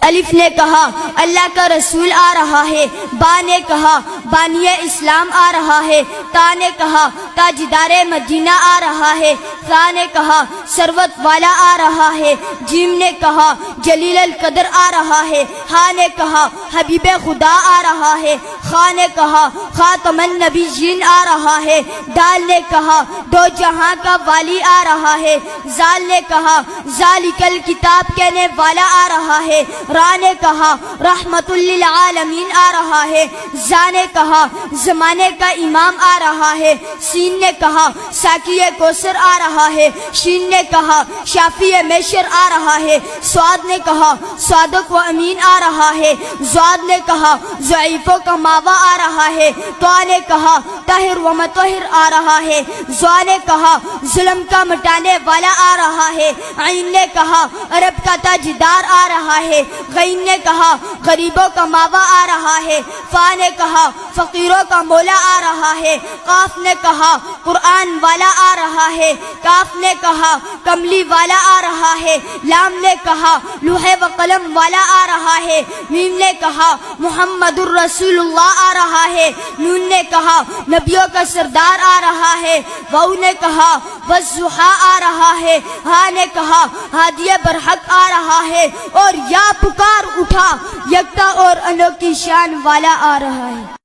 الف نے کہا اللہ کا رسول آ رہا ہے، با نے کہا بانی اسلام آ رہا ہے، تا نے کہا تاجدار مدینہ آ رہا ہے، ثا نے کہا ثروت والا آ رہا ہے، جیم نے کہا جلیل القدر آ رہا ہے، ہا نے کہا حبیب خدا آ رہا ہے، خا نے کہا خاتم النبیین آ رہا ہے، دال نے کہا دو جہاں کا والی آ رہا ہے، زال نے کہا ذالک الکتاب کہنے والا آ رہا ہے، را نے کہا رحمت للعالمین آ رہا ہے، زا نے کہا زمانے کا امام آ رہا ہے، سین نے کہا ساقی کوثر آ رہا ہے، شین نے کہا شافی میشر آ رہا ہے، سواد نے کہا صادق و امین آ رہا ہے، زواد نے کہا ضعیفوں کا ماوا آ رہا ہے، طا نے کہا طاہر و مطہر آ رہا ہے، زوا نے کہا ظلم کا مٹانے والا آ رہا ہے، عین نے کہا عرب کا تاجدار آ رہا ہے، غین نے کہا غریبوں کا ماوا آ رہا ہے، فا نے کہا فقیروں کا مولا آ رہا ہے، قاف نے کہا قرآن والا آ رہا ہے، کاف نے کہا کملی والا آ رہا ہے، لام نے کہا لوح و قلم والا آ رہا ہے، میم نے کہا محمد الرسول اللہ آ رہا ہے، نون نے کہا نبیوں کا سردار آ رہا ہے، واو نے کہا والضحیٰ آ رہا ہے، ہا نے کہا ہادی برحق آ رہا ہے، اور یا پکار اٹھا یکتا اور انوکھی شان والا آ رہا ہے۔